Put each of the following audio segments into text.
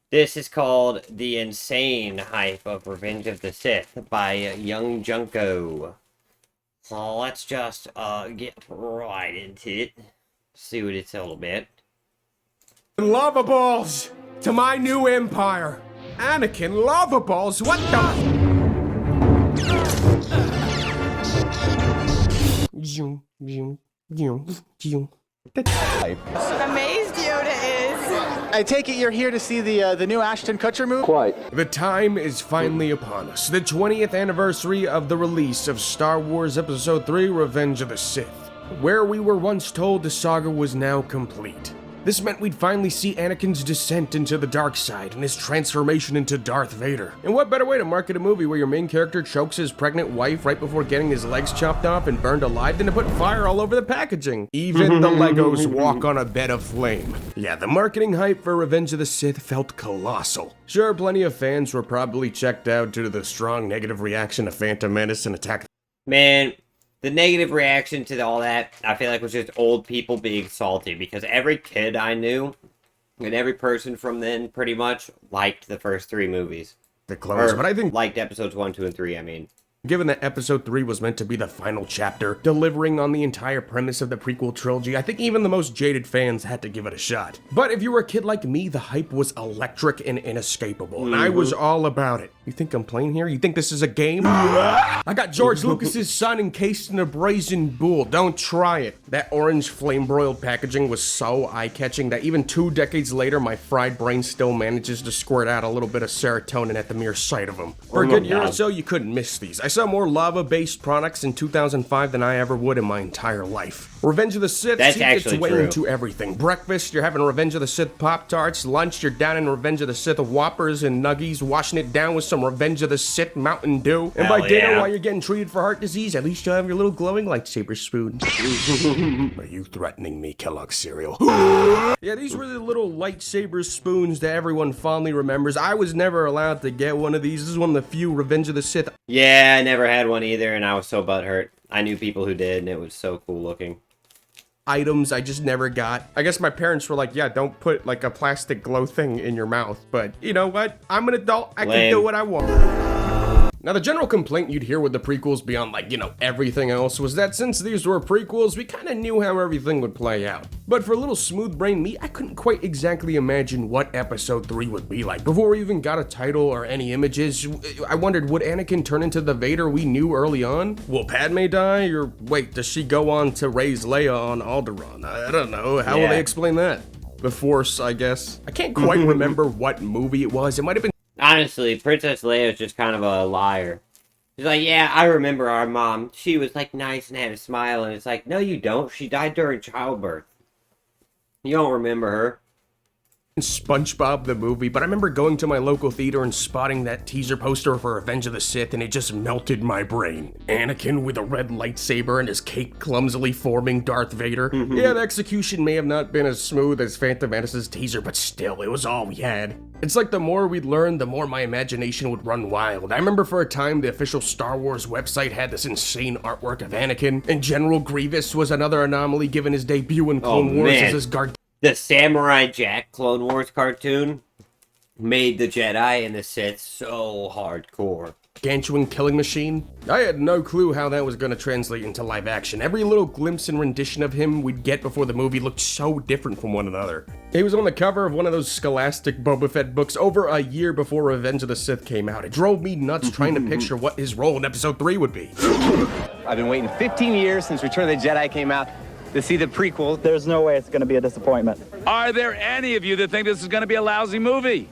This is called The Insane Hype of Revenge of the Sith by YungJunko. So let's just get right into it. See what it's all about. Lava balls to my new empire. Anakin lava balls. What the? Amazed Yoda is. I take it you're here to see the new Ashton Kutcher movie? Quite. The time is finally upon us. The 20th anniversary of the release of Star Wars Episode 3: Revenge of the Sith. Where we were once told the saga was now complete. This meant we'd finally see Anakin's descent into the dark side and his transformation into Darth Vader. And what better way to market a movie where your main character chokes his pregnant wife right before getting his legs chopped off and burned alive than to put fire all over the packaging? Even the Legos walk on a bed of flame. Yeah, the marketing hype for Revenge of the Sith felt colossal. Sure, plenty of fans were probably checked out due to the strong negative reaction to Phantom Menace and Attack. Man, the negative reaction to all that, I feel like was just old people being salty, because every kid I knew, and every person from then, pretty much, liked the first three movies. The clones, but I think liked episodes 1, 2, and 3, I mean. given that episode 3 was meant to be the final chapter, delivering on the entire premise of the prequel trilogy, I think even the most jaded fans had to give it a shot. But if you were a kid like me, the hype was electric and inescapable, and I was all about it. You think I'm playing here? You think this is a game? I got George Lucas's son encased in a brazen bull. Don't try it. That orange flame-broiled packaging was so eye-catching that even 2 decades later, my fried brain still manages to squirt out a little bit of serotonin at the mere sight of them. For a good year or so, you couldn't miss these. I saw more lava-based products in 2005 than I ever would in my entire life. Revenge of the Sith That's seeped its actually way true. into everything. Breakfast, you're having Revenge of the Sith Pop-Tarts. Lunch, you're down in Revenge of the Sith Whoppers and Nuggies, washing it down with some Revenge of the Sith Mountain Dew. And by Hell dinner, yeah. while you're getting treated for heart disease, at least you'll have your little glowing lightsaber spoons. Are you threatening me, Kellogg's cereal? Yeah, these were the little lightsaber spoons that everyone fondly remembers. I was never allowed to get one of these. This is one of the few Revenge of the Sith Yeah, I never had one either, and I was so butthurt. I knew people who did, and it was so cool looking. items I just never got. I guess my parents were like, yeah, don't put like a plastic glow thing in your mouth. But you know what? I'm an adult. I can Lame. do what I want. Now, the general complaint you'd hear with the prequels beyond, like, you know, everything else was that since these were prequels, we kind of knew how everything would play out. But for a little smooth-brained me, I couldn't quite exactly imagine what Episode 3 would be like. Before we even got a title or any images, I wondered, would Anakin turn into the Vader we knew early on? Will Padme die? Or wait, does she go on to raise Leia on Alderaan? I don't know. How will Yeah. they explain that? The Force, I guess. I can't quite remember what movie it was. It might have been Honestly, Princess Leia is just kind of a liar. She's like, yeah, I remember our mom. She was, like, nice and had a smile, and it's like, no, you don't. She died during childbirth. You don't remember her. SpongeBob the movie, but I remember going to my local theater and spotting that teaser poster for Revenge of the Sith, and it just melted my brain. Anakin with a red lightsaber and his cape clumsily forming Darth Vader. Yeah, the execution may have not been as smooth as Phantom Menace's teaser, but still, it was all we had. It's like the more we'd learn, the more my imagination would run wild. I remember for a time the official Star Wars website had this insane artwork of Anakin, and General Grievous was another anomaly given his debut in Clone Wars man. as his The Samurai Jack Clone Wars cartoon made the Jedi and the Sith so hardcore. gargantuan killing machine. I had no clue how that was going to translate into live action. Every little glimpse and rendition of him we'd get before the movie looked so different from one another. He was on the cover of one of those scholastic Boba Fett books over a year before Revenge of the Sith came out. It drove me nuts trying to picture what his role in Episode 3 would be. I've been waiting 15 years since Return of the Jedi came out to see the prequel. There's no way it's going to be a disappointment. Are there any of you that think this is going to be a lousy movie?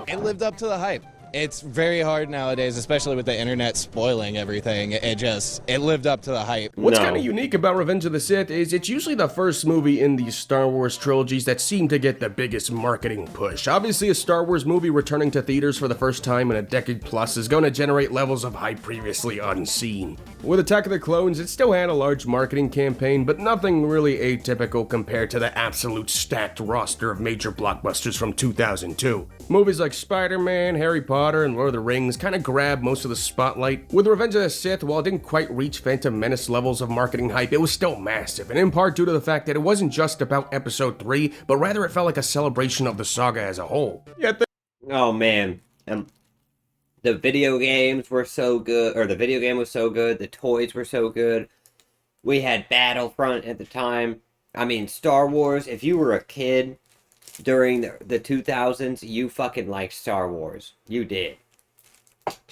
It lived up to the hype. It's very hard nowadays, especially with the internet spoiling everything. It lived up to the hype. What's No. kind of unique about Revenge of the Sith is it's usually the first movie in these Star Wars trilogies that seem to get the biggest marketing push. Obviously, a Star Wars movie returning to theaters for the first time in a decade plus is going to generate levels of hype previously unseen. With Attack of the Clones, it still had a large marketing campaign, but nothing really atypical compared to the absolute stacked roster of major blockbusters from 2002. Movies like Spider-Man, Harry Potter, Potter and Lord of the Rings kind of grabbed most of the spotlight. With Revenge of the Sith, while it didn't quite reach Phantom Menace levels of marketing hype, it was still massive, and in part due to the fact that it wasn't just about Episode 3, but rather it felt like a celebration of the saga as a whole. Yet Oh man, the video games were so good, or the video game was so good, the toys were so good. We had Battlefront at the time. I mean, Star Wars, if you were a kid during the 2000s, you fucking liked Star Wars. You did.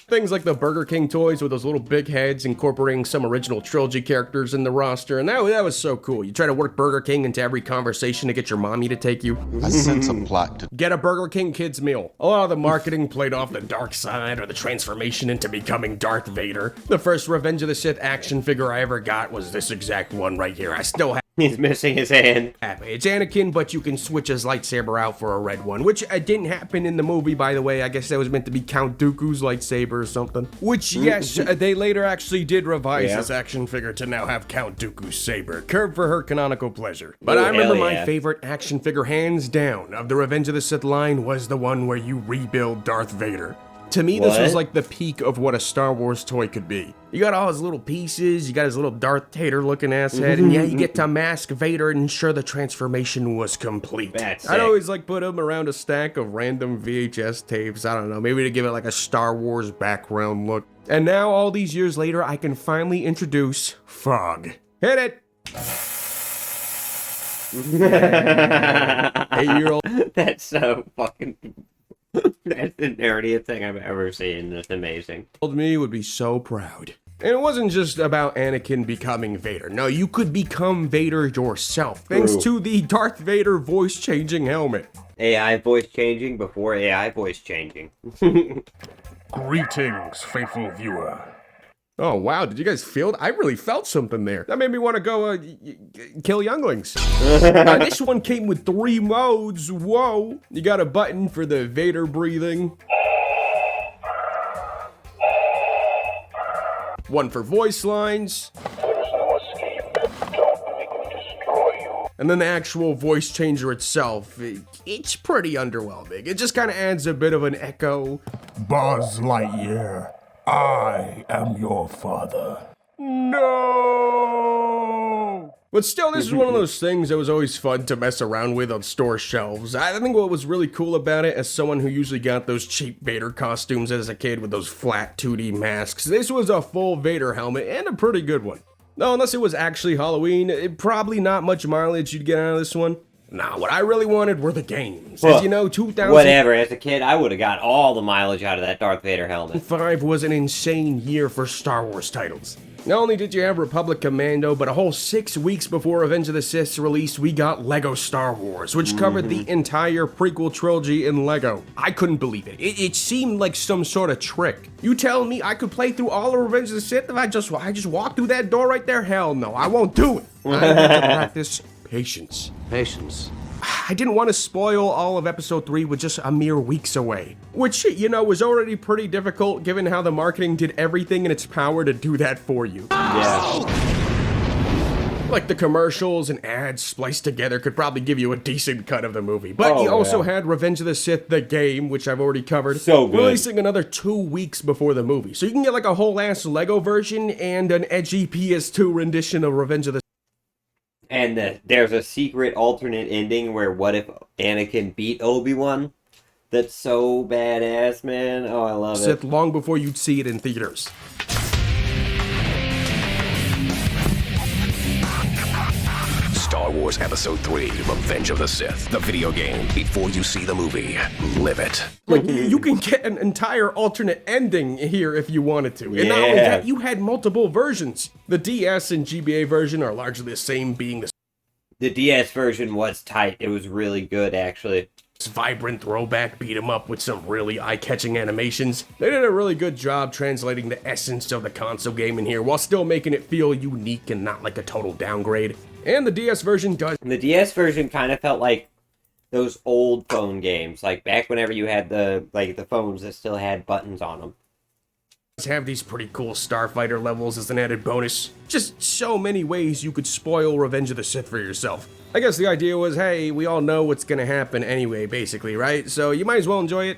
things like the Burger King toys with those little big heads incorporating some original trilogy characters in the roster, and that was so cool. You try to work Burger King into every conversation to get your mommy to take you. I sense a plot to Get a Burger King kids meal. A lot of the marketing played off the dark side or the transformation into becoming Darth Vader. The first Revenge of the Sith action figure I ever got was this exact one right here. I still have He's missing his hand. It's Anakin, but you can switch his lightsaber out for a red one, which didn't happen in the movie, by the way. I guess that was meant to be Count Dooku's lightsaber or something. Which, yes, they later actually did revise this action figure to now have Count Dooku's saber, curved for her canonical pleasure. But Ooh, I remember hell my yeah. favorite action figure, hands down, of the Revenge of the Sith line was the one where you rebuild Darth Vader. To me, this was What? like the peak of what a Star Wars toy could be. You got all his little pieces, you got his little Darth Vader looking ass head, and yeah, you get to mask Vader and ensure the transformation was complete. That's I'd sick. always like put him around a stack of random VHS tapes, I don't know, maybe to give it like a Star Wars background look. And now, all these years later, I can finally introduce Fog. Hit it! 8-year-old That's so fucking... That's the nerdiest thing I've ever seen. That's amazing. me would be so proud. And it wasn't just about Anakin becoming Vader. No, you could become Vader yourself, thanks True. to the Darth Vader voice-changing helmet. AI voice changing before AI voice changing. Greetings, faithful viewer. Oh, wow, did you guys feel it? I really felt something there. That made me want to go, kill younglings. Now, this one came with 3 modes, whoa. You got a button for the Vader breathing. One for voice lines. And then the actual voice changer itself, it's pretty underwhelming. It just kind of adds a bit of an echo. Buzz Lightyear, I am your father. No! But still, this is one of those things that was always fun to mess around with on store shelves. I think what was really cool about it, as someone who usually got those cheap Vader costumes as a kid with those flat 2D masks, this was a full Vader helmet and a pretty good one. No, unless it was actually Halloween, probably not much mileage you'd get out of this one. Nah, what I really wanted were the games. As you know, 2005 Whatever, as a kid, I would have got all the mileage out of that Darth Vader helmet. was an insane year for Star Wars titles. Not only did you have Republic Commando, but a whole 6 weeks before Revenge of the Sith's release, we got LEGO Star Wars, which covered the entire prequel trilogy in LEGO. I couldn't believe it. It seemed like some sort of trick. You telling me I could play through all of Revenge of the Sith if I just walk through that door right there? Hell no, I won't do it. I need to practice patience. patience. I didn't want to spoil all of Episode 3 with just a mere weeks away. Which, you know, was already pretty difficult given how the marketing did everything in its power to do that for you. Yeah. Like the commercials and ads spliced together could probably give you a decent cut of the movie. But Oh, you also yeah. had Revenge of the Sith, the game, which I've already covered, So good. releasing another 2 weeks before the movie. So you can get like a whole ass LEGO version and an edgy PS2 rendition of Revenge of the And there's a secret alternate ending where what if Anakin beat Obi-Wan? That's so badass, man. Oh, I love Sith it. long before you'd see it in theaters. Star Wars Episode 3, Revenge of the Sith, the video game. Before you see the movie, live it. Like, you can get an entire alternate ending here if you wanted to. And not only Yeah. that, you had multiple versions. The DS and GBA version are largely the same, being the The DS version was tight. It was really good, actually. vibrant throwback beat 'em up with some really eye-catching animations. They did a really good job translating the essence of the console game in here while still making it feel unique and not like a total downgrade. And the DS version does And the DS version kind of felt like those old phone games, like back whenever you had the phones that still had buttons on them. have these pretty cool Starfighter levels as an added bonus. Just so many ways you could spoil Revenge of the Sith for yourself. I guess the idea was, hey, we all know what's gonna happen anyway, basically, right? So you might as well enjoy it.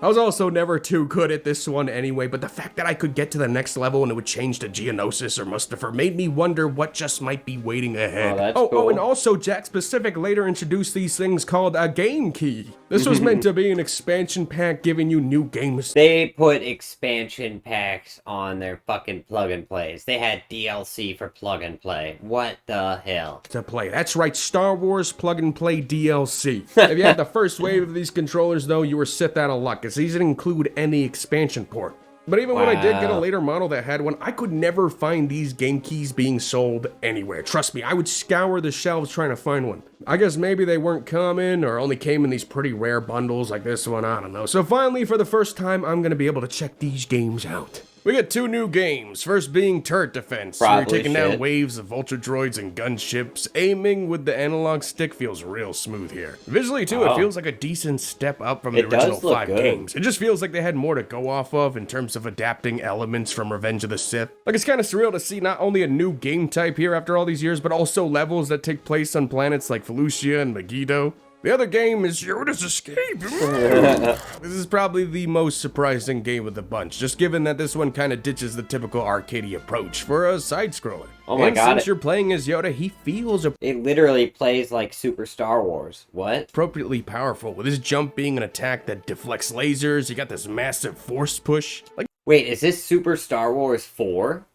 I was also never too good at this one anyway, but the fact that I could get to the next level and it would change to Geonosis or Mustafar made me wonder what just might be waiting ahead. Oh, that's cool. And also Jack Specific later introduced these things called a game key. This was meant to be an expansion pack giving you new games. They put expansion packs on their fucking plug and plays. They had DLC for plug and play. What the hell? To play. That's right, Star Wars plug and play DLC. If you had the first wave of these controllers though, you were Sith out of luck, as these didn't include any expansion port. But even when I did get a later model that had one, I could never find these game keys being sold anywhere. Trust me, I would scour the shelves trying to find one. I guess maybe they weren't common or only came in these pretty rare bundles like this one, I don't know. So finally, for the first time, I'm gonna be able to check these games out. We get 2 new games, first being Turret Defense, where you're taking down waves of vulture droids and gunships. Aiming with the analog stick feels real smooth here. Visually too, it feels like a decent step up from the original 5 games. It just feels like they had more to go off of in terms of adapting elements from Revenge of the Sith. Like, it's kind of surreal to see not only a new game type here after all these years, but also levels that take place on planets like Felucia and Megiddo. The other game is Yoda's Escape. This is probably the most surprising game of the bunch, just given that this one kind of ditches the typical arcadey approach for a side-scroller. Oh my god. Since you're playing as Yoda, he feels It literally plays like Super Star Wars. What? appropriately powerful, with his jump being an attack that deflects lasers. You got this massive force push. Like, Wait, is this Super Star Wars 4?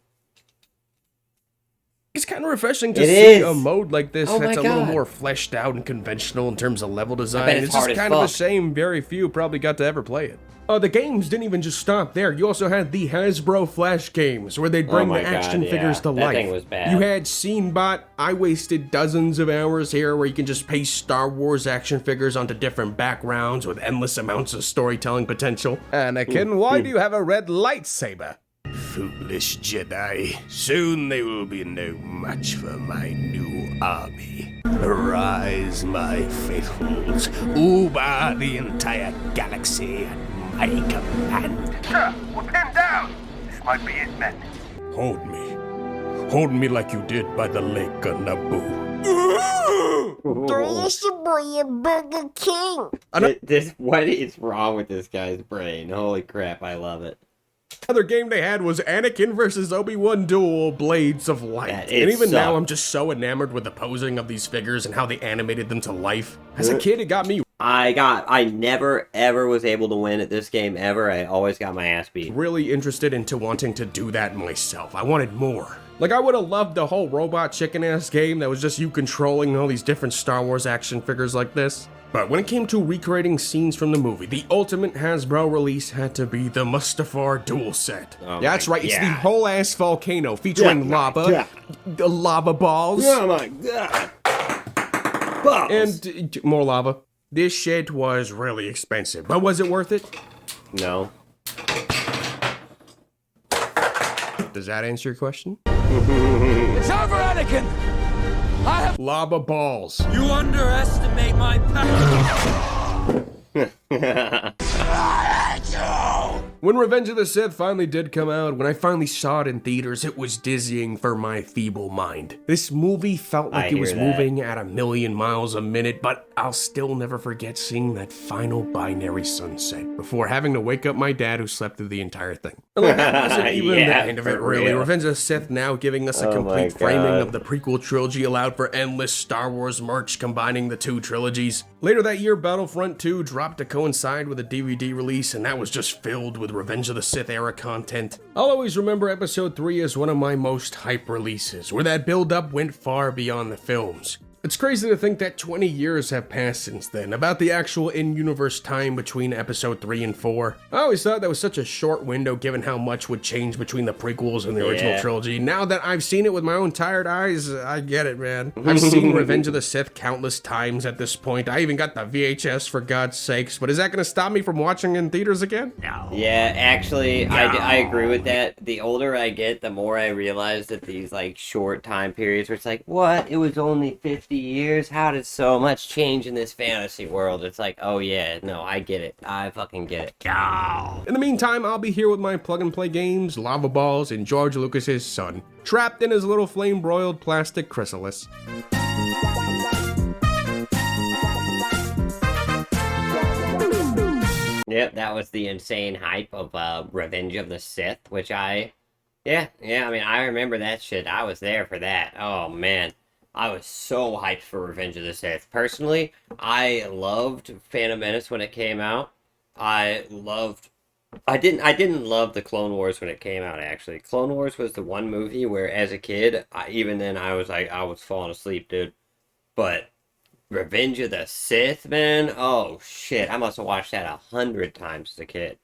it's kind of refreshing to It see is. a mode like this Oh my that's a little God. more fleshed out and conventional in terms of level design. bet it's It's hard just as kind of a fuck. shame very few probably got to ever play it. The games didn't even just stop there. You also had the Hasbro Flash games, where they'd bring my the God, action yeah. figures to That life. thing was bad. You had SceneBot. I wasted dozens of hours here where you can just paste Star Wars action figures onto different backgrounds with endless amounts of storytelling potential. Anakin, why do you have a red lightsaber? Foolish Jedi. Soon they will be no match for my new army. Arise, my faithfuls. Uber the entire galaxy at my command. Sir, we're pinned down. This might be it, men. Hold me. Hold me like you did by the lake of Naboo. What is wrong with this guy's brain? Holy crap, I love it. Other game they had was Anakin versus Obi-Wan Duel Blades of Light. That And even now, sucked. I'm just so enamored with the posing of these figures and how they animated them to life. As a kid, it got me I never ever was able to win at this game ever. I always got my ass beat. really interested into wanting to do that myself. I wanted more. Like, I would have loved the whole robot chicken-ass game that was just you controlling all these different Star Wars action figures like this. But when it came to recreating scenes from the movie, the ultimate Hasbro release had to be the Mustafar duel set. Oh That's my right, it's the God. whole-ass volcano featuring lava, the lava balls, Oh my god. Balls. and more lava. This shit was really expensive, but was it worth it? No. Does that answer your question? It's over, Anakin! I have... Lava balls. You underestimate my power! When Revenge of the Sith finally did come out, when I finally saw it in theaters, it was dizzying for my feeble mind. This movie felt like it was moving at 1,000,000 miles a minute, but I'll still never forget seeing that final binary sunset before having to wake up my dad who slept through the entire thing. Like, that wasn't even Yeah, the end of it, for really. real. Revenge of the Sith now giving us a Oh my complete framing God. of the prequel trilogy allowed for endless Star Wars merch combining the 2 trilogies. Later that year, Battlefront 2 dropped to coincide with a DVD release, and that was just filled with Revenge of the Sith era content. I'll always remember Episode 3 as one of my most hype releases, where that build-up went far beyond the films. It's crazy to think that 20 years have passed since then, about the actual in-universe time between Episode 3 and 4. I always thought that was such a short window given how much would change between the prequels and the original Yeah. trilogy. Now that I've seen it with my own tired eyes, I get it, man. I've seen Revenge of the Sith countless times at this point. I even got the VHS for God's sakes, but is that gonna stop me from watching in theaters again? No. Yeah, actually, I agree with that. The older I get, the more I realize that these, like, short time periods where it's like, what? It was only 50 years? How did so much change in this fantasy world? It's like, oh yeah, no, I get it. I fucking get it. In the meantime, I'll be here with my plug-and-play games, Lava Balls, and George Lucas's son, trapped in his little flame-broiled plastic chrysalis. Yep, that was the insane hype of Revenge of the Sith, which I mean, I remember that shit. I was there for that. Oh, man. I was so hyped for Revenge of the Sith. Personally, I loved Phantom Menace when it came out. I didn't love the Clone Wars when it came out, actually. Clone Wars was the one movie where, as a kid, even then, I was falling asleep, dude. But Revenge of the Sith, man? Oh, shit. I must have watched that 100 times as a kid.